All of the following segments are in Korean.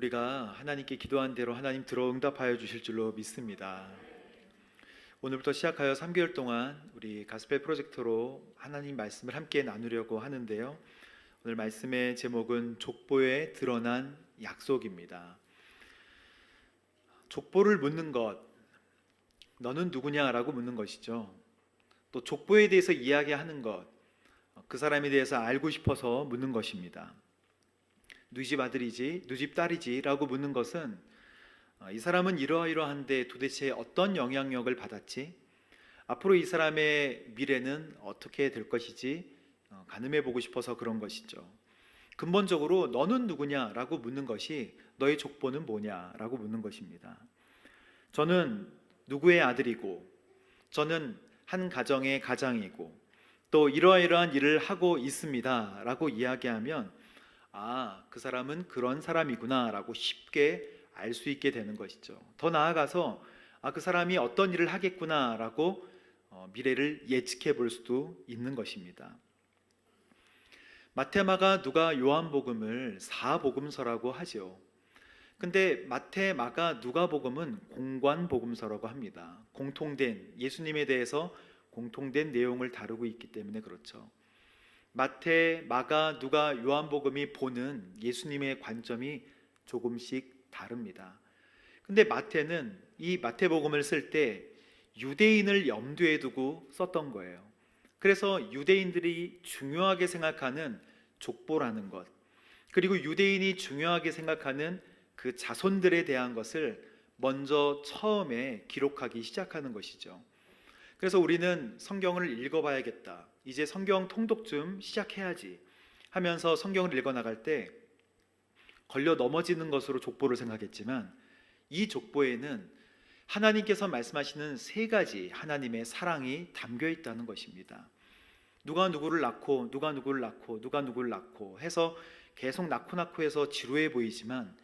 우리가 하나님께 기도한 대로 하나님 들어 응답하여 주실 줄로 믿습니다. 오늘부터 시작하여 3개월 동안 우리 가스펠 프로젝트로 하나님 말씀을 함께 나누려고 하는데요. 오늘 말씀의 제목은 족보에 드러난 약속입니다. 족보를 묻는 것, 너는 누구냐라고 묻는 것이죠. 또 족보에 대해서 이야기하는 것, 그 사람에 대해서 알고 싶어서 묻는 것입니다. 누이 집 아들이지, 누이 집 딸이지 라고 묻는 것은 이 사람은 이러이러한데 도대체 어떤 영향력을 받았지? 앞으로 이 사람의 미래는 어떻게 될 것이지? 가늠해 보고 싶어서 그런 것이죠. 근본적으로 너는 누구냐라고 묻는 것이 너의 족보는 뭐냐라고 묻는 것입니다. 저는 누구의 아들이고, 저는 한 가정의 가장이고, 또 이러이러한 일을 하고 있습니다 라고 이야기하면 그 사람은 그런 사람이구나 라고 쉽게 알 수 있게 되는 것이죠. 더 나아가서 그 사람이 어떤 일을 하겠구나 라고 미래를 예측해 볼 수도 있는 것입니다. 마태, 마가, 누가, 요한복음을 사복음서라고 하죠. 근데 마태, 마가, 누가복음은 공관복음서라고 합니다. 공통된, 예수님에 대해서 공통된 내용을 다루고 있기 때문에 그렇죠. 마태, 마가, 누가, 요한복음이 보는 예수님의 관점이 조금씩 다릅니다. 근데 마태는 이 마태복음을 쓸 때 유대인을 염두에 두고 썼던 거예요. 그래서 유대인들이 중요하게 생각하는 족보라는 것, 그리고 유대인이 중요하게 생각하는 그 자손들에 대한 것을 먼저 처음에 기록하기 시작하는 것이죠. 그래서 우리는 성경을 읽어봐야겠다, 이제 성경 통독 좀 시작해야지 하면서 성경을 읽어 나갈 때 걸려 넘어지는 것으로 족보를 생각했지만, 이 족보에는 하나님께서 말씀하시는 세 가지 하나님의 사랑이 담겨 있다는 것입니다. 누가 누구를 낳고, 누가 누구를 낳고, 누가 누구를 낳고 해서 계속 낳고 해서 지루해 보이지만,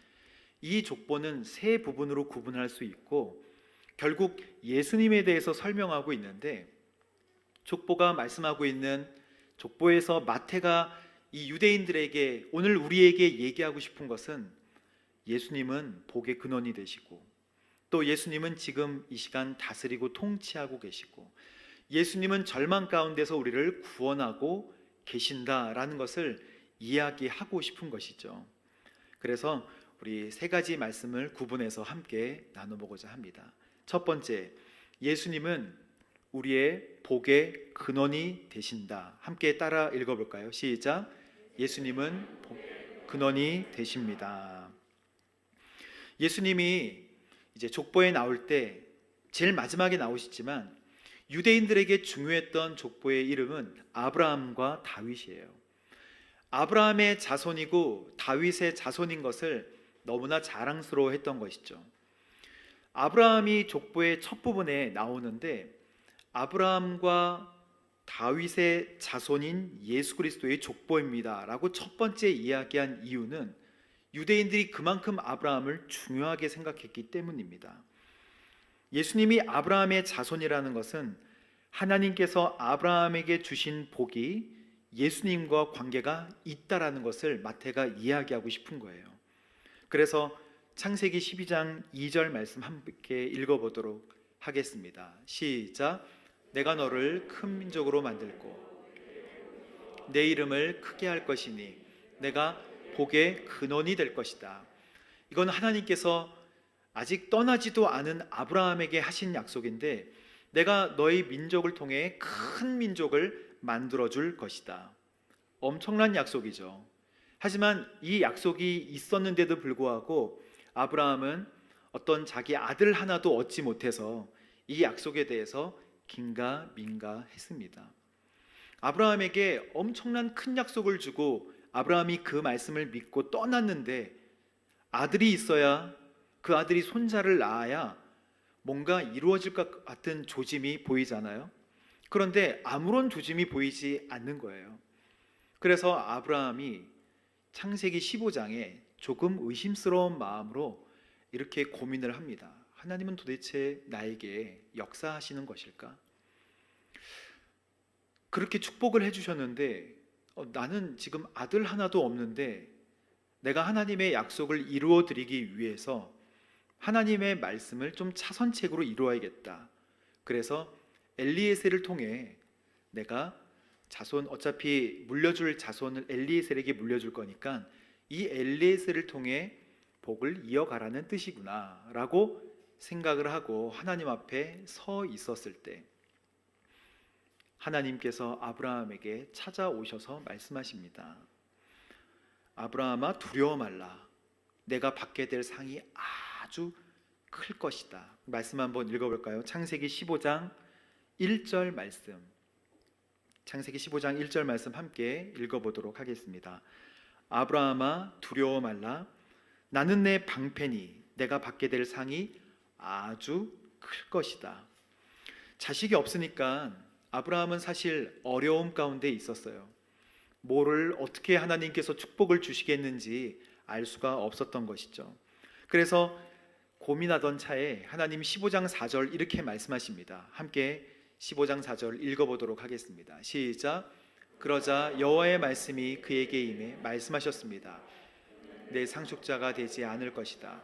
이 족보는 세 부분으로 구분할 수 있고 결국 예수님에 대해서 설명하고 있는데, 족보가 말씀하고 있는 족보에서 마태가 이 유대인들에게, 오늘 우리에게 얘기하고 싶은 것은 예수님은 복의 근원이 되시고, 또 예수님은 지금 이 시간 다스리고 통치하고 계시고, 예수님은 절망 가운데서 우리를 구원하고 계신다라는 것을 이야기하고 싶은 것이죠. 그래서 우리 세 가지 말씀을 구분해서 함께 나눠보고자 합니다. 첫 번째, 예수님은 우리의 복의 근원이 되신다. 함께 따라 읽어볼까요? 시작. 예수님은 근원이 되십니다. 예수님이 이제 족보에 나올 때 제일 마지막에 나오시지만, 유대인들에게 중요했던 족보의 이름은 아브라함과 다윗이에요. 아브라함의 자손이고 다윗의 자손인 것을 너무나 자랑스러워했던 것이죠. 아브라함이 족보의 첫 부분에 나오는데, 아브라함과 다윗의 자손인 예수 그리스도의 족보입니다 라고 첫 번째 이야기한 이유는 유대인들이 그만큼 아브라함을 중요하게 생각했기 때문입니다. 예수님이 아브라함의 자손이라는 것은 하나님께서 아브라함에게 주신 복이 예수님과 관계가 있다라는 것을 마태가 이야기하고 싶은 거예요. 그래서 창세기 12장 2절 말씀 함께 읽어보도록 하겠습니다. 시작. 내가 너를 큰 민족으로 만들고 내 이름을 크게 할 것이니 내가 복의 근원이 될 것이다. 이건 하나님께서 아직 떠나지도 않은 아브라함에게 하신 약속인데, 내가 너희 민족을 통해 큰 민족을 만들어줄 것이다. 엄청난 약속이죠. 하지만 이 약속이 있었는데도 불구하고 아브라함은 어떤 자기 아들 하나도 얻지 못해서 이 약속에 대해서 긴가민가했습니다. 아브라함에게 엄청난 큰 약속을 주고 아브라함이 그 말씀을 믿고 떠났는데, 아들이 있어야, 그 아들이 손자를 낳아야 뭔가 이루어질 것 같은 조짐이 보이잖아요. 그런데 아무런 조짐이 보이지 않는 거예요. 그래서 아브라함이 창세기 15장에 조금 의심스러운 마음으로 이렇게 고민을 합니다. 하나님은 도대체 나에게 역사하시는 것일까? 그렇게 축복을 해주셨는데 나는 지금 아들 하나도 없는데 내가 하나님의 약속을 이루어 드리기 위해서 하나님의 말씀을 좀 차선책으로 이루어야겠다. 그래서 엘리에셀을 통해 내가 어차피 물려줄 자손을 엘리에셀에게 물려줄 거니까 이 엘리에셀을 통해 복을 이어가라는 뜻이구나 라고 생각을 하고 하나님 앞에 서 있었을 때 하나님께서 아브라함에게 찾아오셔서 말씀하십니다. 아브라함아, 두려워 말라. 내가 받게 될 상이 아주 클 것이다. 말씀 한번 읽어볼까요? 창세기 15장 1절 말씀. 창세기 15장 1절 말씀 함께 읽어보도록 하겠습니다. 아브라함아, 두려워 말라. 나는 내 방패니 내가 받게 될 상이 아주 클 것이다. 자식이 없으니까 아브라함은 사실 어려움 가운데 있었어요. 뭐를 어떻게 하나님께서 축복을 주시겠는지 알 수가 없었던 것이죠. 그래서 고민하던 차에 하나님 15장 4절 이렇게 말씀하십니다. 함께 15장 4절 읽어보도록 하겠습니다. 시작. 그러자 여호와의 말씀이 그에게 임해 말씀하셨습니다. 내 상속자가 되지 않을 것이다.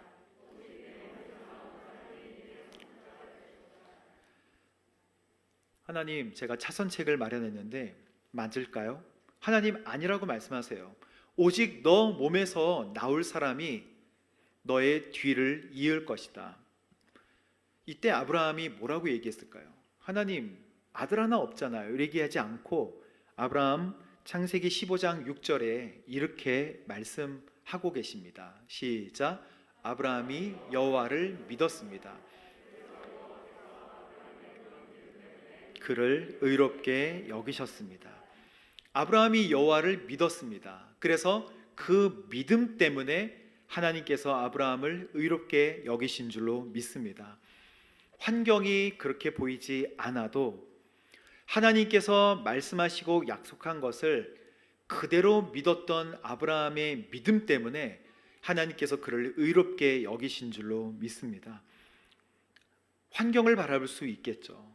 하나님, 제가 차선책을 마련했는데 맞을까요? 하나님, 아니라고 말씀하세요. 오직 너 몸에서 나올 사람이 너의 뒤를 이을 것이다. 이때 아브라함이 뭐라고 얘기했을까요? 하나님, 아들 하나 없잖아요. 얘기하지 않고 아브라함 창세기 15장 6절에 이렇게 말씀하고 계십니다. 시작. 아브라함이 여호와를 믿었습니다. 그를 의롭게 여기셨습니다. 아브라함이 여호와를 믿었습니다. 그래서 그 믿음 때문에 하나님께서 아브라함을 의롭게 여기신 줄로 믿습니다. 환경이 그렇게 보이지 않아도 하나님께서 말씀하시고 약속한 것을 그대로 믿었던 아브라함의 믿음 때문에 하나님께서 그를 의롭게 여기신 줄로 믿습니다. 환경을 바라볼 수 있겠죠.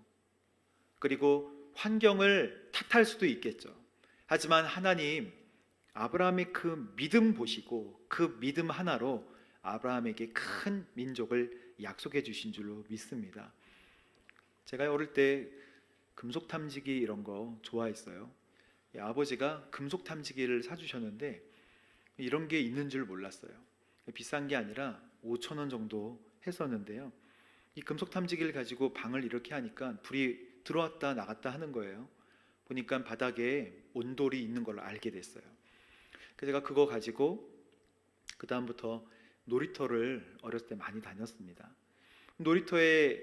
그리고 환경을 탓할 수도 있겠죠. 하지만 하나님, 아브라함의 그 믿음 보시고 그 믿음 하나로 아브라함에게 큰 민족을 약속해 주신 줄로 믿습니다. 제가 어릴 때 금속 탐지기 이런 거 좋아했어요. 아버지가 금속 탐지기를 사주셨는데 이런 게 있는 줄 몰랐어요. 비싼 게 아니라 5천 원 정도 했었는데요. 이 금속 탐지기를 가지고 방을 이렇게 하니까 불이 들어왔다 나갔다 하는 거예요. 보니까 바닥에 온돌이 있는 걸 알게 됐어요. 그래서 제가 그거 가지고 그 다음부터 놀이터를 어렸을 때 많이 다녔습니다. 놀이터에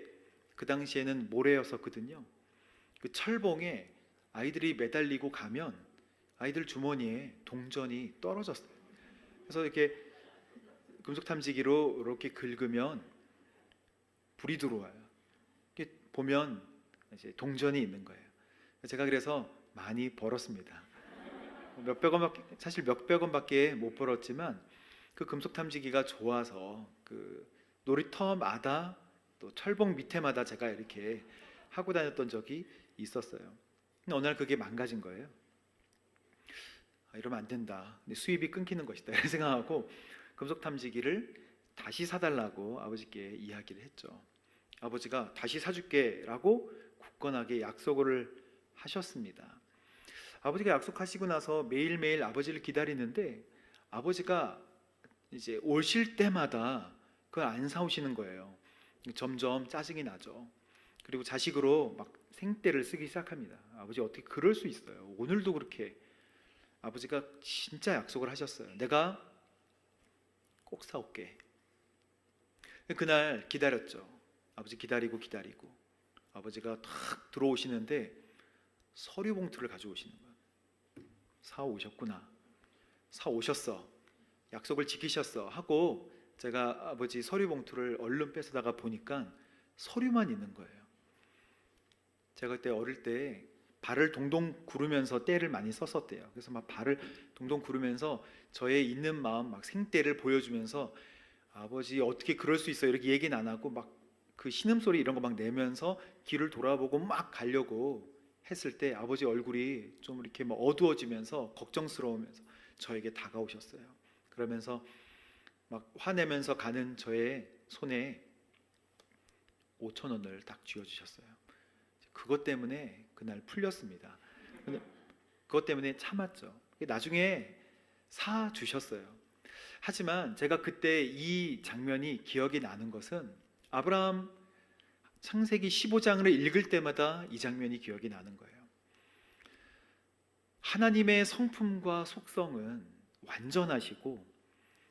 그 당시에는 모래였었거든요. 그 철봉에 아이들이 매달리고 가면 아이들 주머니에 동전이 떨어졌어요. 그래서 이렇게 금속 탐지기로 이렇게 긁으면 불이 들어와요. 이렇게 보면 이제 동전이 있는 거예요. 제가 그래서 많이 벌었습니다. 사실 몇백 원밖에 못 벌었지만 그 금속 탐지기가 좋아서 그 놀이터마다 또 철봉 밑에마다 제가 이렇게 하고 다녔던 적이 있었어요. 근데 어느 날 그게 망가진 거예요. 이러면 안 된다. 수입이 끊기는 것이다. 이렇게 생각하고 금속 탐지기를 다시 사달라고 아버지께 이야기를 했죠. 아버지가 다시 사줄게라고 굳건하게 약속을 하셨습니다. 아버지가 약속하시고 나서 매일매일 아버지를 기다리는데 아버지가 이제 오실 때마다 그걸 안 사오시는 거예요. 점점 짜증이 나죠. 그리고 자식으로 막 생떼를 쓰기 시작합니다. 아버지 어떻게 그럴 수 있어요? 오늘도 그렇게. 아버지가 진짜 약속을 하셨어요. 내가 꼭 사올게. 그날 기다렸죠. 아버지 기다리고 아버지가 탁 들어오시는데 서류 봉투를 가져오시는 거예요. 사오셨구나. 사오셨어. 약속을 지키셨어 하고 제가 아버지 서류 봉투를 얼른 뺏어다가 보니까 서류만 있는 거예요. 제가 그때 어릴 때 발을 동동 구르면서 때를 많이 썼었대요. 그래서 막 발을 동동 구르면서 저의 있는 마음 막 생때를 보여주면서 아버지 어떻게 그럴 수 있어요 이렇게 얘기는 안 하고 막 그 신음소리 이런 거 막 내면서 길을 돌아보고 막 가려고 했을 때 아버지 얼굴이 좀 이렇게 막 어두워지면서 걱정스러우면서 저에게 다가오셨어요. 그러면서 막 화내면서 가는 저의 손에 5천 원을 딱 쥐어주셨어요. 그것 때문에 그날 풀렸습니다. 근데 그것 때문에 참았죠. 나중에 사 주셨어요. 하지만 제가 그때 이 장면이 기억이 나는 것은 아브라함 창세기 15장을 읽을 때마다 이 장면이 기억이 나는 거예요. 하나님의 성품과 속성은 완전하시고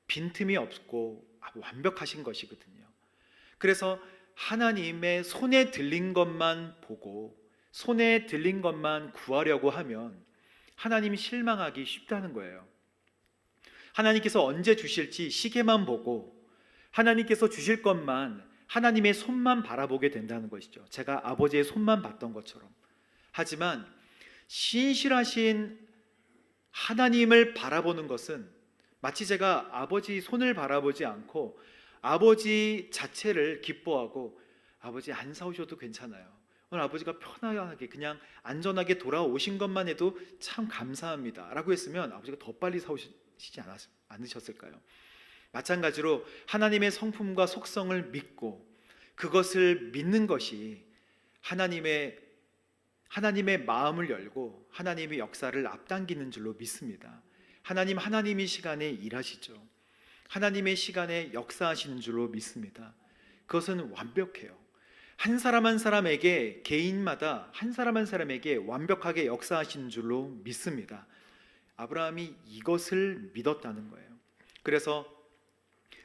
빈틈이 없고 완벽하신 것이거든요. 그래서 하나님의 손에 들린 것만 보고 손에 들린 것만 구하려고 하면 하나님이 실망하기 쉽다는 거예요. 하나님께서 언제 주실지 시계만 보고 하나님께서 주실 것만 하나님의 손만 바라보게 된다는 것이죠. 제가 아버지의 손만 봤던 것처럼. 하지만 신실하신 하나님을 바라보는 것은 마치 제가 아버지 손을 바라보지 않고 아버지 자체를 기뻐하고 아버지 안 사오셔도 괜찮아요. 오늘 아버지가 편안하게 그냥 안전하게 돌아오신 것만 해도 참 감사합니다 라고 했으면 아버지가 더 빨리 사오시지 않으셨을까요? 마찬가지로 하나님의 성품과 속성을 믿고 그것을 믿는 것이 하나님의 마음을 열고 하나님의 역사를 앞당기는 줄로 믿습니다. 하나님이 시간에 일하시죠. 하나님의 시간에 역사하시는 줄로 믿습니다. 그것은 완벽해요. 한 사람 한 사람에게 개인마다 한 사람 한 사람에게 완벽하게 역사하시는 줄로 믿습니다. 아브라함이 이것을 믿었다는 거예요. 그래서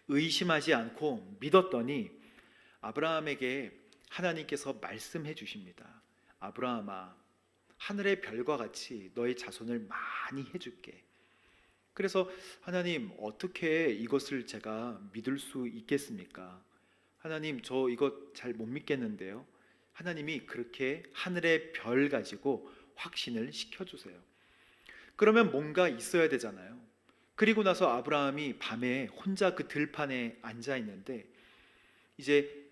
의심하지 않고 믿었더니 아브라함에게 하나님께서 말씀해 주십니다. 아브라함아, 하늘의 별과 같이 너의 자손을 많이 해줄게. 그래서 하나님, 어떻게 이것을 제가 믿을 수 있겠습니까? 하나님, 저 이거 잘 못 믿겠는데요. 하나님이 그렇게 하늘의 별 가지고 확신을 시켜주세요. 그러면 뭔가 있어야 되잖아요. 그리고 나서 아브라함이 밤에 혼자 그 들판에 앉아 있는데 이제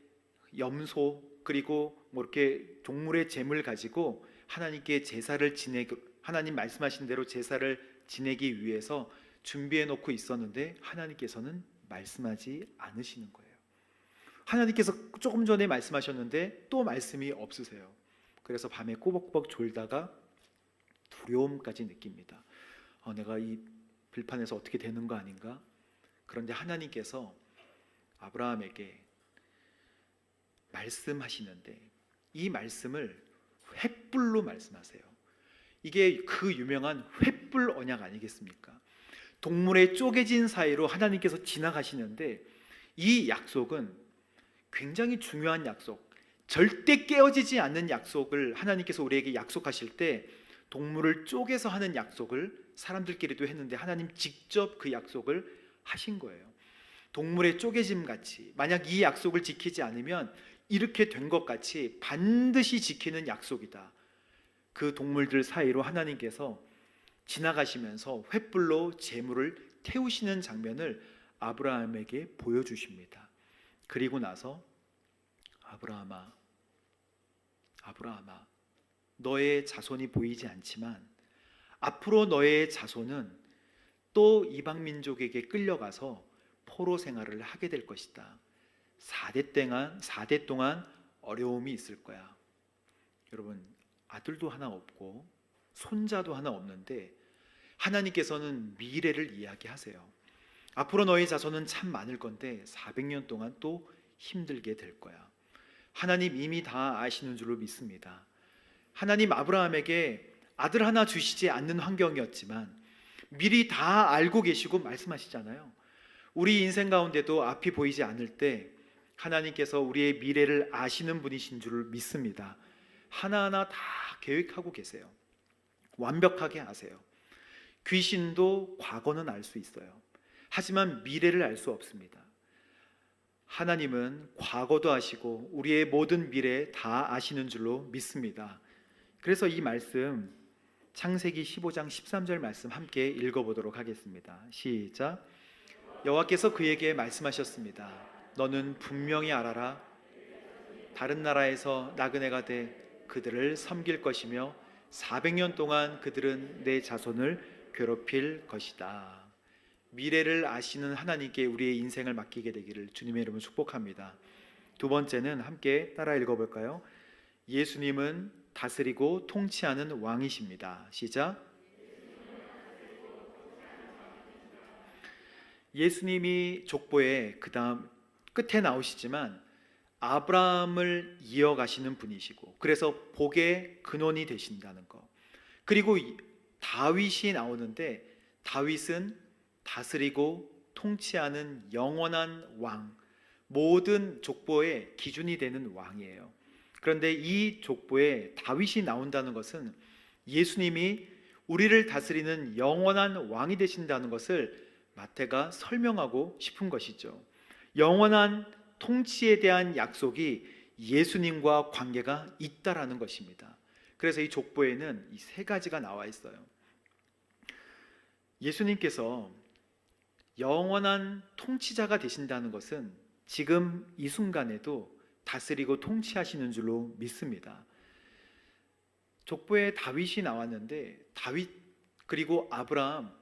염소 그리고 뭐 이렇게 동물의 제물 가지고 하나님께 제사를 하나님 말씀하신 대로 제사를 지내기 위해서 준비해 놓고 있었는데 하나님께서는 말씀하지 않으시는 거예요. 하나님께서 조금 전에 말씀하셨는데 또 말씀이 없으세요. 그래서 밤에 꼬박꼬박 졸다가 두려움까지 느낍니다. 내가 이 들판에서 어떻게 되는 거 아닌가? 그런데 하나님께서 아브라함에게 말씀하시는데 이 말씀을 횃불로 말씀하세요. 이게 그 유명한 횃불 언약 아니겠습니까? 동물의 쪼개진 사이로 하나님께서 지나가시는데 이 약속은 굉장히 중요한 약속, 절대 깨어지지 않는 약속을 하나님께서 우리에게 약속하실 때 동물을 쪼개서 하는 약속을 사람들끼리도 했는데 하나님 직접 그 약속을 하신 거예요. 동물의 쪼개짐 같이 만약 이 약속을 지키지 않으면 이렇게 된 것 같이 반드시 지키는 약속이다. 그 동물들 사이로 하나님께서 지나가시면서 횃불로 제물을 태우시는 장면을 아브라함에게 보여주십니다. 그리고 나서 아브라함아, 너의 자손이 보이지 않지만 앞으로 너의 자손은 또 이방 민족에게 끌려가서 포로 생활을 하게 될 것이다. 4대 동안 어려움이 있을 거야. 여러분, 아들도 하나 없고 손자도 하나 없는데 하나님께서는 미래를 이야기하세요. 앞으로 너희 자손은 참 많을 건데 400년 동안 또 힘들게 될 거야. 하나님 이미 다 아시는 줄로 믿습니다. 하나님 아브라함에게 아들 하나 주시지 않는 환경이었지만 미리 다 알고 계시고 말씀하시잖아요. 우리 인생 가운데도 앞이 보이지 않을 때 하나님께서 우리의 미래를 아시는 분이신 줄 믿습니다. 하나하나 다 계획하고 계세요. 완벽하게 아세요. 귀신도 과거는 알 수 있어요. 하지만 미래를 알 수 없습니다. 하나님은 과거도 아시고 우리의 모든 미래 다 아시는 줄로 믿습니다. 그래서 이 말씀 창세기 15장 13절 말씀 함께 읽어보도록 하겠습니다. 시작. 여호와께서 그에게 말씀하셨습니다. 너는 분명히 알아라. 다른 나라에서 나그네가 돼 그들을 섬길 것이며 400년 동안 그들은 내 자손을 괴롭힐 것이다. 미래를 아시는 하나님께 우리의 인생을 맡기게 되기를 주님의 이름으로 축복합니다. 두 번째는 함께 따라 읽어볼까요? 예수님은 다스리고 통치하는 왕이십니다. 시작. 예수님이 족보의 그 다음 끝에 나오시지만 아브라함을 이어가시는 분이시고, 그래서 복의 근원이 되신다는 것. 그리고 다윗이 나오는데, 다윗은 다스리고 통치하는 영원한 왕, 모든 족보의 기준이 되는 왕이에요. 그런데 이 족보에 다윗이 나온다는 것은 예수님이 우리를 다스리는 영원한 왕이 되신다는 것을 마태가 설명하고 싶은 것이죠. 영원한 통치에 대한 약속이 예수님과 관계가 있다라는 것입니다. 그래서 이 족보에는 이 세 가지가 나와 있어요. 예수님께서 영원한 통치자가 되신다는 것은 지금 이 순간에도 다스리고 통치하시는 줄로 믿습니다. 족보에 다윗이 나왔는데, 다윗 그리고 아브라함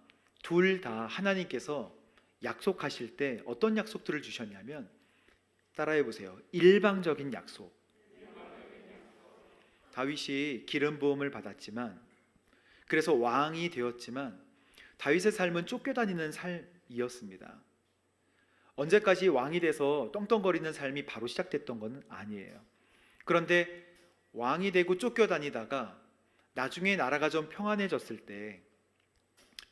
둘 다 하나님께서 약속하실 때 어떤 약속들을 주셨냐면, 따라해 보세요. 일방적인 약속. 다윗이 기름 부음을 받았지만, 그래서 왕이 되었지만 다윗의 삶은 쫓겨다니는 삶이었습니다. 언제까지 왕이 돼서 떵떵거리는 삶이 바로 시작됐던 건 아니에요. 그런데 왕이 되고 쫓겨다니다가 나중에 나라가 좀 평안해졌을 때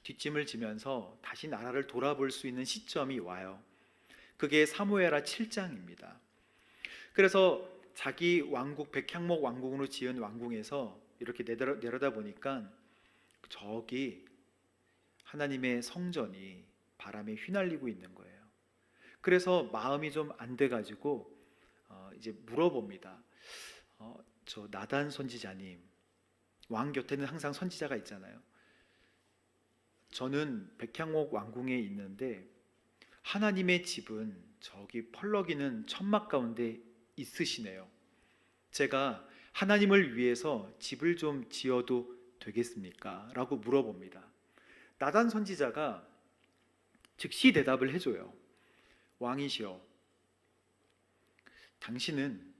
뒷짐을 지면서 다시 나라를 돌아볼 수 있는 시점이 와요. 그게 사무엘하 7장입니다. 그래서 자기 왕국, 백향목 왕궁으로 지은 왕궁에서 이렇게 내려다 보니까 저기 하나님의 성전이 바람에 휘날리고 있는 거예요. 그래서 마음이 좀 안 돼가지고 이제 물어봅니다. 저 나단 선지자님, 왕 곁에는 항상 선지자가 있잖아요. 저는 백향목 왕궁에 있는데 하나님의 집은 저기 펄럭이는 천막 가운데 있으시네요. 제가 하나님을 위해서 집을 좀 지어도 되겠습니까? 라고 물어봅니다. 나단 선지자가 즉시 대답을 해줘요. 왕이시여, 당신은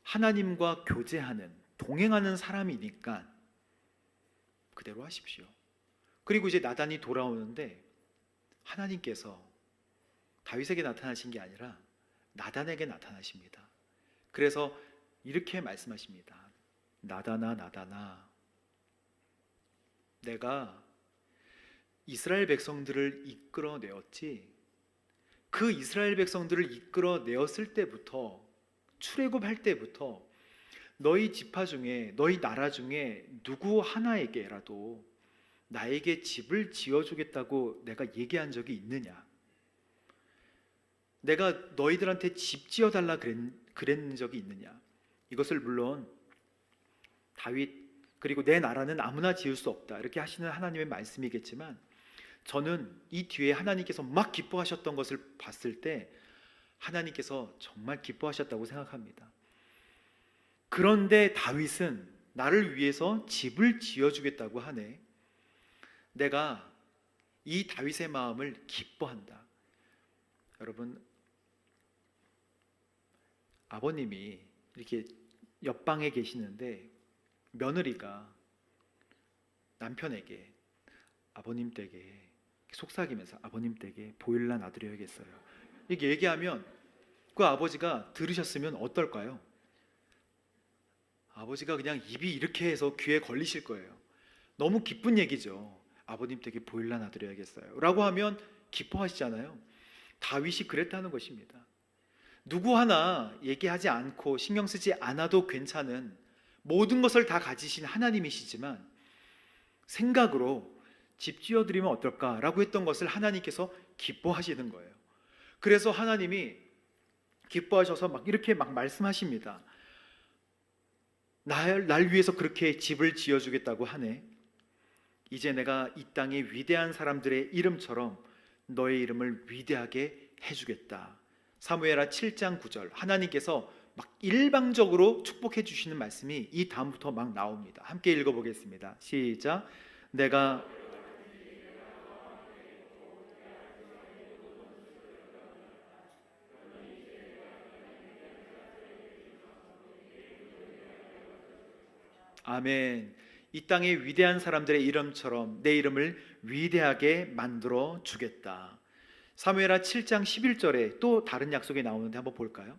하나님과 교제하는, 동행하는 사람이니까 그대로 하십시오. 그리고 이제 나단이 돌아오는데 하나님께서 다윗에게 나타나신 게 아니라 나단에게 나타나십니다. 그래서 이렇게 말씀하십니다. 나단아, 나단아, 내가 이스라엘 백성들을 이끌어내었지, 그 이스라엘 백성들을 이끌어내었을 때부터, 출애굽할 때부터 너희 지파 중에, 너희 나라 중에 누구 하나에게라도 나에게 집을 지어주겠다고 내가 얘기한 적이 있느냐? 내가 너희들한테 집 지어달라 그랬는 적이 있느냐? 이것을 물론 다윗 그리고 내 나라는 아무나 지을 수 없다 이렇게 하시는 하나님의 말씀이겠지만, 저는 이 뒤에 하나님께서 막 기뻐하셨던 것을 봤을 때 하나님께서 정말 기뻐하셨다고 생각합니다. 그런데 다윗은 나를 위해서 집을 지어주겠다고 하네. 내가 이 다윗의 마음을 기뻐한다. 여러분, 아버님이 이렇게 옆방에 계시는데 며느리가 남편에게 아버님 댁에 속삭이면서 아버님 댁에 보일러 놔드려야겠어요 이렇게 얘기하면 그 아버지가 들으셨으면 어떨까요? 아버지가 그냥 입이 이렇게 해서 귀에 걸리실 거예요. 너무 기쁜 얘기죠. 아버님 댁에 보일러 놔드려야겠어요 라고 하면 기뻐하시잖아요. 다윗이 그랬다는 것입니다. 누구 하나 얘기하지 않고 신경 쓰지 않아도 괜찮은 모든 것을 다 가지신 하나님이시지만 생각으로 집 지어드리면 어떨까라고 했던 것을 하나님께서 기뻐하시는 거예요. 그래서 하나님이 기뻐하셔서 막 이렇게 막 말씀하십니다. 날 위해서 그렇게 집을 지어주겠다고 하네. 이제 내가 이 땅의 위대한 사람들의 이름처럼 너의 이름을 위대하게 해주겠다. 사무엘하 7장 9절 하나님께서 막 일방적으로 축복해 주시는 말씀이 이 다음부터 막 나옵니다. 함께 읽어보겠습니다. 시작. 내가 아멘. 이 땅의 위대한 사람들의 이름처럼 내 이름을 위대하게 만들어 주겠다. 사무엘하 7장 11절에 또 다른 약속이 나오는데 한번 볼까요?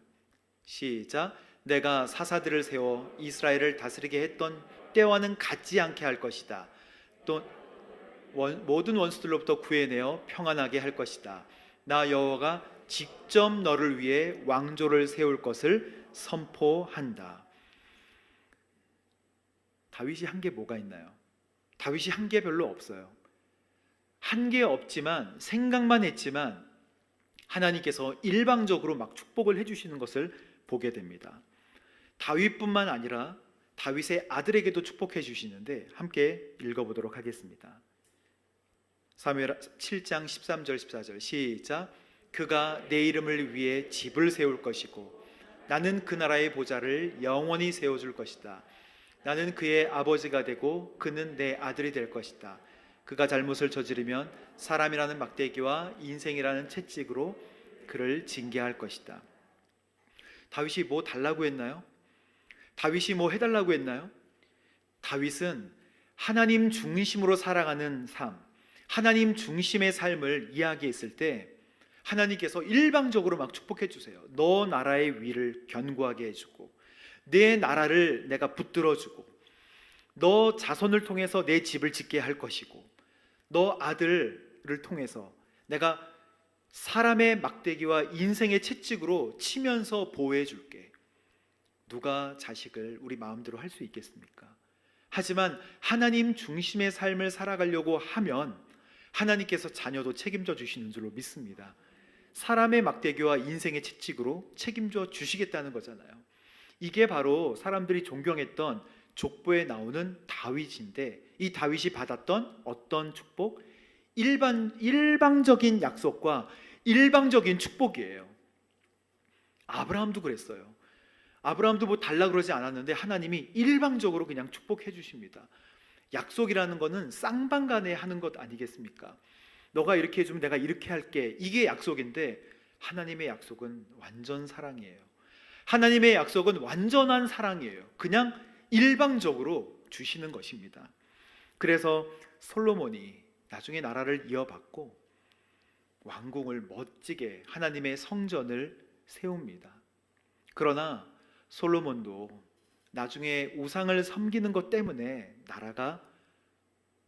시작. 내가 사사들을 세워 이스라엘을 다스리게 했던 때와는 같지 않게 할 것이다. 또 모든 원수들로부터 구해내어 평안하게 할 것이다. 나 여호와가 직접 너를 위해 왕조를 세울 것을 선포한다. 다윗이 한 게 뭐가 있나요? 다윗이 한 게 별로 없어요. 한 게 없지만, 생각만 했지만 하나님께서 일방적으로 막 축복을 해주시는 것을 보게 됩니다. 다윗뿐만 아니라 다윗의 아들에게도 축복해 주시는데 함께 읽어보도록 하겠습니다. 사무엘 7장 13절 14절 시작. 그가 내 이름을 위해 집을 세울 것이고 나는 그 나라의 보좌를 영원히 세워줄 것이다. 나는 그의 아버지가 되고 그는 내 아들이 될 것이다. 그가 잘못을 저지르면 사람이라는 막대기와 인생이라는 채찍으로 그를 징계할 것이다. 다윗이 뭐 달라고 했나요? 다윗이 뭐 해달라고 했나요? 다윗은 하나님 중심으로 살아가는 삶, 하나님 중심의 삶을 이야기했을 때 하나님께서 일방적으로 막 축복해 주세요. 너 나라의 위를 견고하게 해주고 내 나라를 내가 붙들어주고 너 자손을 통해서 내 집을 짓게 할 것이고 너 아들을 통해서 내가 사람의 막대기와 인생의 채찍으로 치면서 보호해 줄게. 누가 자식을 우리 마음대로 할 수 있겠습니까? 하지만 하나님 중심의 삶을 살아가려고 하면 하나님께서 자녀도 책임져 주시는 줄로 믿습니다. 사람의 막대기와 인생의 채찍으로 책임져 주시겠다는 거잖아요. 이게 바로 사람들이 존경했던 족보에 나오는 다윗인데, 이 다윗이 받았던 어떤 축복? 일방적인 약속과 일방적인 축복이에요. 아브라함도 그랬어요. 아브라함도 뭐 달라 그러지 않았는데 하나님이 일방적으로 그냥 축복해 주십니다. 약속이라는 거는 쌍방간에 하는 것 아니겠습니까? 너가 이렇게 해주면 내가 이렇게 할게, 이게 약속인데 하나님의 약속은 완전 사랑이에요. 하나님의 약속은 완전한 사랑이에요. 그냥 일방적으로 주시는 것입니다. 그래서 솔로몬이 나중에 나라를 이어받고 왕궁을 멋지게 하나님의 성전을 세웁니다. 그러나 솔로몬도 나중에 우상을 섬기는 것 때문에 나라가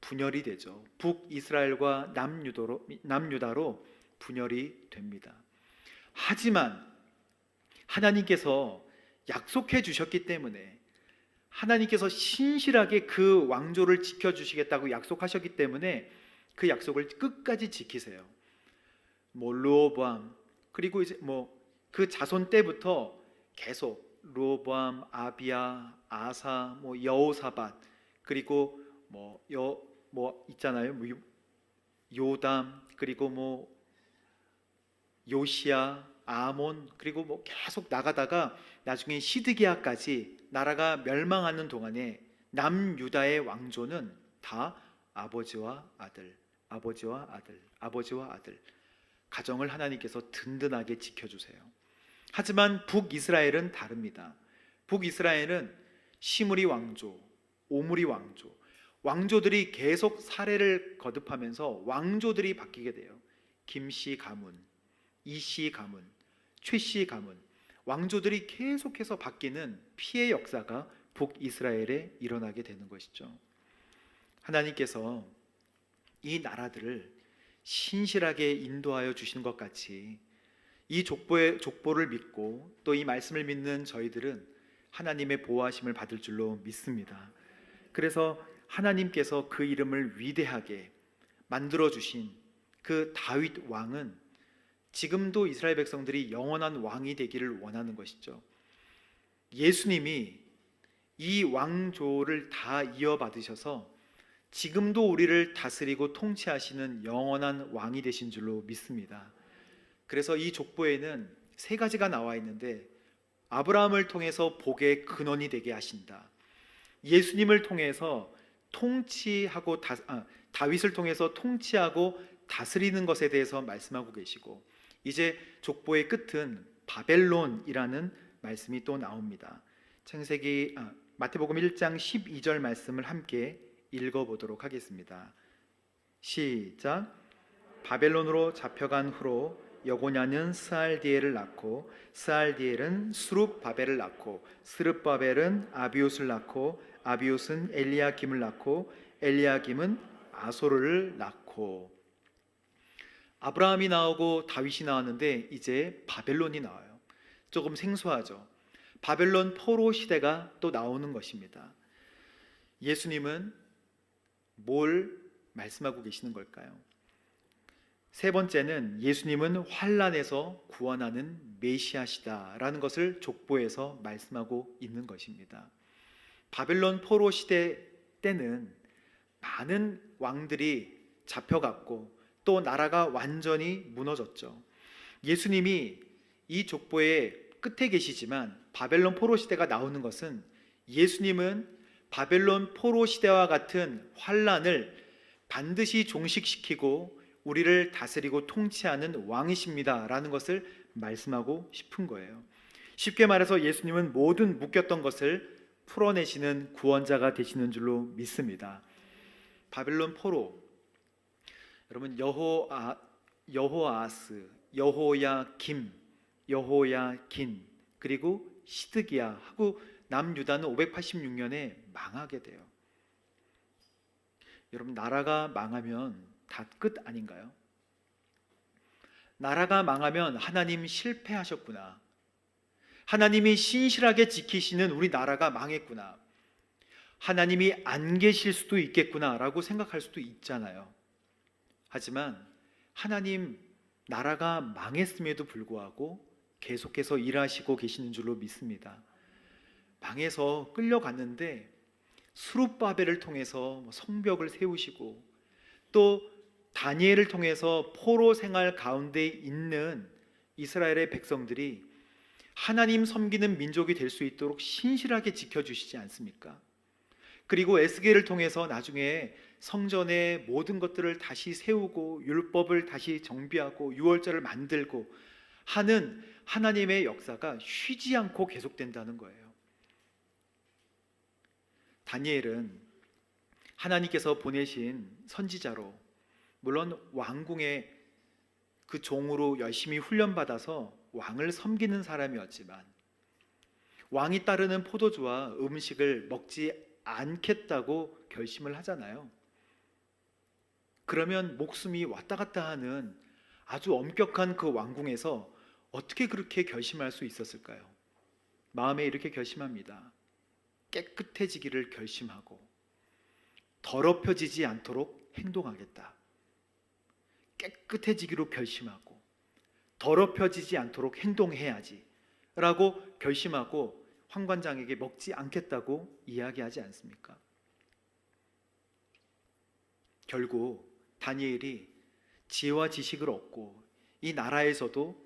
분열이 되죠. 북이스라엘과 남유다로 분열이 됩니다. 하지만 하나님께서 약속해 주셨기 때문에, 하나님께서 신실하게 그 왕조를 지켜주시겠다고 약속하셨기 때문에 그 약속을 끝까지 지키세요. 르호보암, 그리고 이제 그 자손 때부터 계속 르호보암, 아비야, 아사, 여호사밧, 그리고 있잖아요. 요담, 그리고 요시야, 아몬, 그리고 계속 나가다가 나중에 시드기야까지 나라가 멸망하는 동안에 남유다의 왕조는 다 아버지와 아들, 아버지와 아들, 아버지와 아들, 가정을 하나님께서 든든하게 지켜주세요. 하지만 북이스라엘은 다릅니다. 북이스라엘은 시므리 왕조, 오므리 왕조, 왕조들이 계속 사례를 거듭하면서 왕조들이 바뀌게 돼요. 김씨 가문, 이씨 가문, 최씨 가문, 왕조들이 계속해서 바뀌는 피해 역사가 북이스라엘에 일어나게 되는 것이죠. 하나님께서 이 나라들을 신실하게 인도하여 주시는 것 같이 이 족보를 믿고 또 이 말씀을 믿는 저희들은 하나님의 보호하심을 받을 줄로 믿습니다. 그래서 하나님께서 그 이름을 위대하게 만들어 주신 그 다윗 왕은 지금도 이스라엘 백성들이 영원한 왕이 되기를 원하는 것이죠. 예수님이 이 왕조를 다 이어받으셔서 지금도 우리를 다스리고 통치하시는 영원한 왕이 되신 줄로 믿습니다. 그래서 이 족보에는 세 가지가 나와 있는데, 아브라함을 통해서 복의 근원이 되게 하신다, 예수님을 통해서 다윗을 통해서 통치하고 다스리는 것에 대해서 말씀하고 계시고, 이제 족보의 끝은 바벨론이라는 말씀이 또 나옵니다. 마태복음 1장 12절 말씀을 함께 읽어보도록 하겠습니다. 시작. 바벨론으로 잡혀간 후로 여고냐는 스알디엘을 낳고 스알디엘은 수룹바벨을 낳고 스룹바벨은 아비옷을 낳고 아비옷은 엘리야김을 낳고 엘리야김은 아소르를 낳고. 아브라함이 나오고 다윗이 나왔는데 이제 바벨론이 나와요. 조금 생소하죠. 바벨론 포로 시대가 또 나오는 것입니다. 예수님은 뭘 말씀하고 계시는 걸까요? 세 번째는 예수님은 환난에서 구원하는 메시아시다라는 것을 족보에서 말씀하고 있는 것입니다. 바벨론 포로 시대 때는 많은 왕들이 잡혀갔고 또 나라가 완전히 무너졌죠. 예수님이 이 족보의 끝에 계시지만 바벨론 포로 시대가 나오는 것은 예수님은 바벨론 포로 시대와 같은 환난을 반드시 종식시키고 우리를 다스리고 통치하는 왕이십니다 라는 것을 말씀하고 싶은 거예요. 쉽게 말해서 예수님은 모든 묶였던 것을 풀어내시는 구원자가 되시는 줄로 믿습니다. 바벨론 포로, 여러분 여호아스, 여호야김, 여호야긴 그리고 시드기야 하고 남유다는 586년에 망하게 돼요. 여러분 나라가 망하면 다 끝 아닌가요? 나라가 망하면 하나님 실패하셨구나. 하나님이 신실하게 지키시는 우리 나라가 망했구나. 하나님이 안 계실 수도 있겠구나 라고 생각할 수도 있잖아요. 하지만 하나님 나라가 망했음에도 불구하고 계속해서 일하시고 계시는 줄로 믿습니다. 망해서 끌려갔는데 수룹바벨을 통해서 성벽을 세우시고 또 다니엘을 통해서 포로 생활 가운데 있는 이스라엘의 백성들이 하나님 섬기는 민족이 될 수 있도록 신실하게 지켜주시지 않습니까? 그리고 에스겔을 통해서 나중에 성전의 모든 것들을 다시 세우고 율법을 다시 정비하고 유월절을 만들고 하는 하나님의 역사가 쉬지 않고 계속된다는 거예요. 다니엘은 하나님께서 보내신 선지자로 물론 왕궁의 그 종으로 열심히 훈련받아서 왕을 섬기는 사람이었지만 왕이 따르는 포도주와 음식을 먹지 않겠다고 결심을 하잖아요. 그러면 목숨이 왔다 갔다 하는 아주 엄격한 그 왕궁에서 어떻게 그렇게 결심할 수 있었을까요? 마음에 이렇게 결심합니다. 깨끗해지기를 결심하고 더럽혀지지 않도록 행동하겠다. 깨끗해지기로 결심하고 더럽혀지지 않도록 행동해야지 라고 결심하고 황관장에게 먹지 않겠다고 이야기하지 않습니까? 결국 다니엘이 지혜와 지식을 얻고 이 나라에서도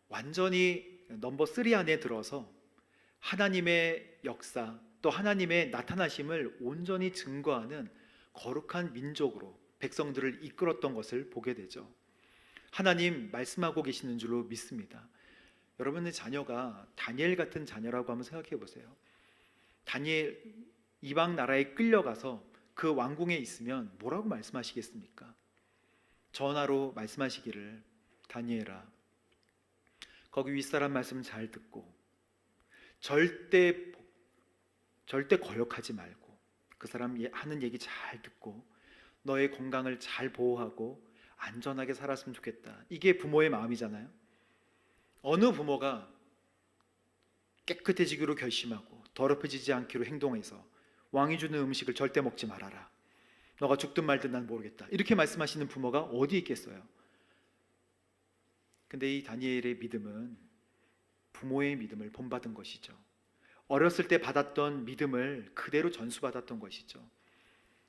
완전히 넘버 3 안에 들어서 하나님의 역사 또 하나님의 나타나심을 온전히 증거하는 거룩한 민족으로 백성들을 이끌었던 것을 보게 되죠. 하나님 말씀하고 계시는 줄로 믿습니다. 여러분의 자녀가 다니엘 같은 자녀라고 한번 생각해 보세요. 다니엘 이방 나라에 끌려가서 그 왕궁에 있으면 뭐라고 말씀하시겠습니까? 전화로 말씀하시기를 다니엘아 거기 윗사람 말씀 잘 듣고 절대 거역하지 말고 그 사람 하는 얘기 잘 듣고 너의 건강을 잘 보호하고 안전하게 살았으면 좋겠다. 이게 부모의 마음이잖아요. 어느 부모가 깨끗해지기로 결심하고 더럽혀지지 않기로 행동해서 왕이 주는 음식을 절대 먹지 말아라. 너가 죽든 말든 난 모르겠다. 이렇게 말씀하시는 부모가 어디 있겠어요? 근데 이 다니엘의 믿음은 부모의 믿음을 본받은 것이죠. 어렸을 때 받았던 믿음을 그대로 전수받았던 것이죠.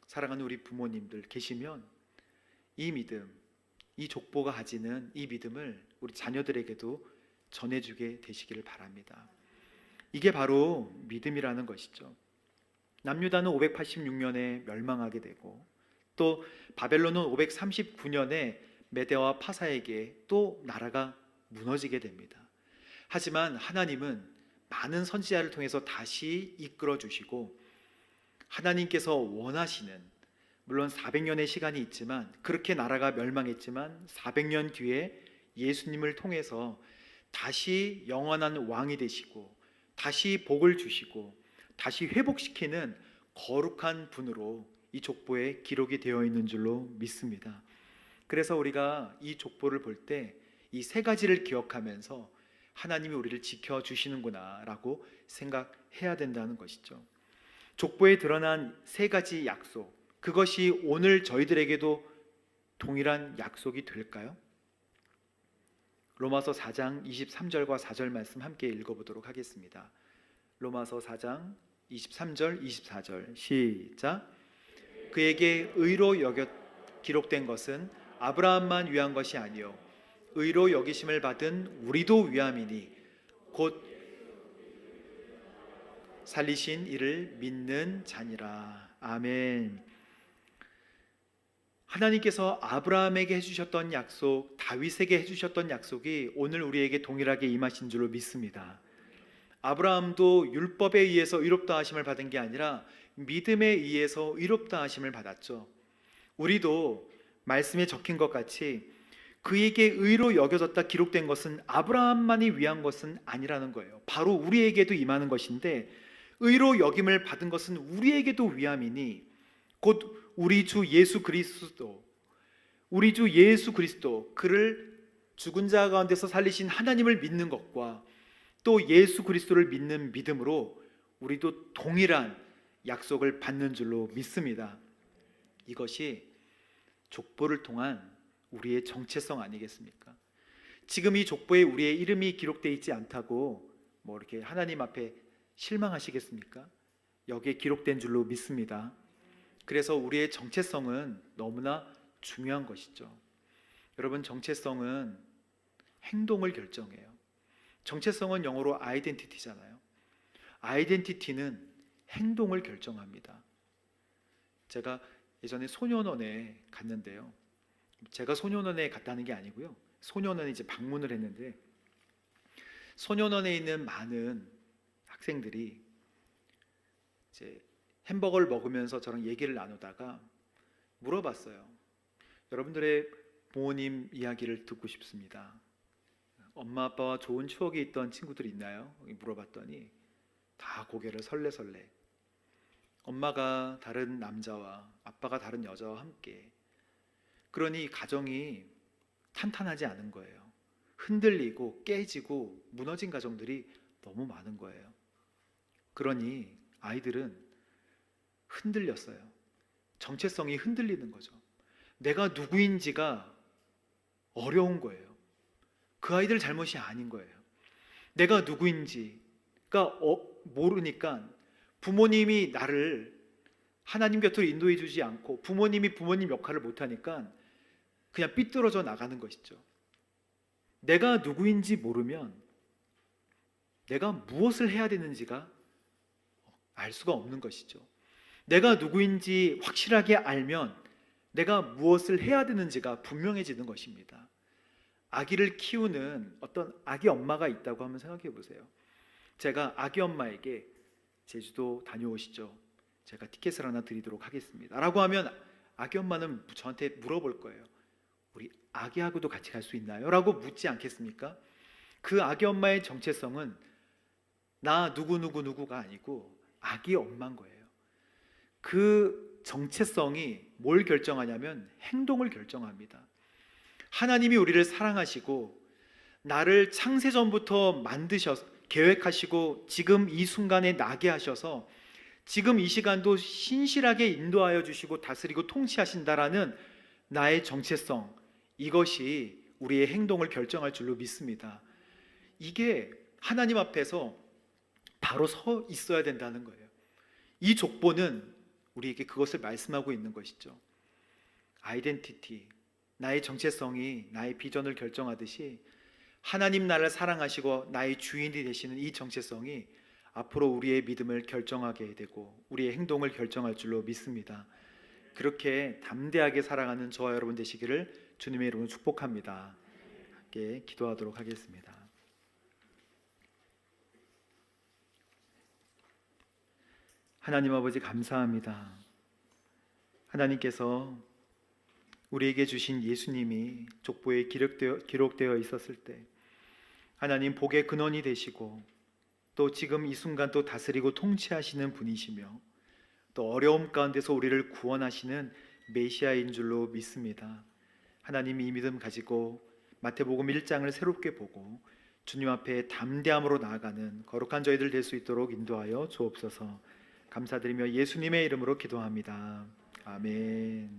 사랑하는 우리 부모님들 계시면 이 믿음, 이 족보가 가지는 이 믿음을 우리 자녀들에게도 전해주게 되시기를 바랍니다. 이게 바로 믿음이라는 것이죠. 남유다는 586년에 멸망하게 되고 또 바벨론은 539년에 메대와 파사에게 또 나라가 무너지게 됩니다. 하지만 하나님은 많은 선지자를 통해서 다시 이끌어 주시고 하나님께서 원하시는, 물론 400년의 시간이 있지만, 그렇게 나라가 멸망했지만 400년 뒤에 예수님을 통해서 다시 영원한 왕이 되시고 다시 복을 주시고 다시 회복시키는 거룩한 분으로 이 족보에 기록이 되어 있는 줄로 믿습니다. 그래서 우리가 이 족보를 볼 때 이 세 가지를 기억하면서 하나님이 우리를 지켜주시는구나 라고 생각해야 된다는 것이죠. 족보에 드러난 세 가지 약속, 그것이 오늘 저희들에게도 동일한 약속이 될까요? 로마서 4장 23절과 4절 말씀 함께 읽어보도록 하겠습니다. 로마서 4장 23절 24절 시작. 그에게 의로 기록된 것은 아브라함만 위한 것이 아니요 의로 여기심을 받은 우리도 위함이니 곧 살리신 이를 믿는 자니라. 아멘. 하나님께서 아브라함에게 해주셨던 약속, 다윗에게 해주셨던 약속이 오늘 우리에게 동일하게 임하신 줄로 믿습니다. 아브라함도 율법에 의해서 의롭다 하심을 받은 게 아니라 믿음에 의해서 의롭다 하심을 받았죠. 우리도 말씀에 적힌 것 같이 그에게 의로 여겨졌다 기록된 것은 아브라함만이 위한 것은 아니라는 거예요. 바로 우리에게도 임하는 것인데, 의로 여김을 받은 것은 우리에게도 위함이니 곧 우리 주 예수 그리스도, 그를 죽은 자 가운데서 살리신 하나님을 믿는 것과 또 예수 그리스도를 믿는 믿음으로 우리도 동일한 약속을 받는 줄로 믿습니다. 이것이 족보를 통한 우리의 정체성 아니겠습니까? 지금 이 족보에 우리의 이름이 기록되어 있지 않다고 뭐 이렇게 하나님 앞에 실망하시겠습니까? 여기에 기록된 줄로 믿습니다. 그래서 우리의 정체성은 너무나 중요한 것이죠. 여러분, 정체성은 행동을 결정해요. 정체성은 영어로 아이덴티티잖아요. 아이덴티티는 행동을 결정합니다. 제가 예전에 소년원에 갔는데요. 제가 소년원에 갔다는 게 아니고요. 소년원에 이제 방문을 했는데, 소년원에 있는 많은 학생들이 이제 햄버거를 먹으면서 저랑 얘기를 나누다가 물어봤어요. 여러분들의 부모님 이야기를 듣고 싶습니다. 엄마 아빠와 좋은 추억이 있던 친구들이 있나요? 물어봤더니 다 고개를 설레설레. 엄마가 다른 남자와 아빠가 다른 여자와 함께, 그러니 가정이 탄탄하지 않은 거예요. 흔들리고 깨지고 무너진 가정들이 너무 많은 거예요. 그러니 아이들은 흔들렸어요. 정체성이 흔들리는 거죠. 내가 누구인지가 어려운 거예요. 그 아이들 잘못이 아닌 거예요. 내가 누구인지가 모르니까 부모님이 나를 하나님 곁으로 인도해 주지 않고 부모님이 부모님 역할을 못하니까 그냥 삐뚤어져 나가는 것이죠. 내가 누구인지 모르면 내가 무엇을 해야 되는지가 알 수가 없는 것이죠. 내가 누구인지 확실하게 알면 내가 무엇을 해야 되는지가 분명해지는 것입니다. 아기를 키우는 어떤 아기 엄마가 있다고 한번 생각해 보세요. 제가 아기 엄마에게 제주도 다녀오시죠, 제가 티켓을 하나 드리도록 하겠습니다 라고 하면 아기 엄마는 저한테 물어볼 거예요. 우리 아기하고도 같이 갈 수 있나요? 라고 묻지 않겠습니까? 그 아기 엄마의 정체성은 나 누구가 아니고 아기 엄마인 거예요. 그 정체성이 뭘 결정하냐면 행동을 결정합니다. 하나님이 우리를 사랑하시고 나를 창세전부터 계획하시고 지금 이 순간에 나게 하셔서 지금 이 시간도 신실하게 인도하여 주시고 다스리고 통치하신다라는 나의 정체성, 이것이 우리의 행동을 결정할 줄로 믿습니다. 이게 하나님 앞에서 바로 서 있어야 된다는 거예요. 이 족보는 우리에게 그것을 말씀하고 있는 것이죠. 아이덴티티, 나의 정체성이 나의 비전을 결정하듯이 하나님 나를 사랑하시고 나의 주인이 되시는 이 정체성이 앞으로 우리의 믿음을 결정하게 되고 우리의 행동을 결정할 줄로 믿습니다. 그렇게 담대하게 살아가는 저와 여러분 되시기를 주님의 이름으로 축복합니다. 함께 기도하도록 하겠습니다. 하나님 아버지 감사합니다. 하나님께서 우리에게 주신 예수님이 족보에 기록되어 있었을 때 하나님 복의 근원이 되시고 또 지금 이 순간 또 다스리고 통치하시는 분이시며 또 어려움 가운데서 우리를 구원하시는 메시아인 줄로 믿습니다. 하나님 이 믿음 가지고 마태복음 1장을 새롭게 보고 주님 앞에 담대함으로 나아가는 거룩한 저희들 될 수 있도록 인도하여 주옵소서. 감사드리며 예수님의 이름으로 기도합니다. 아멘.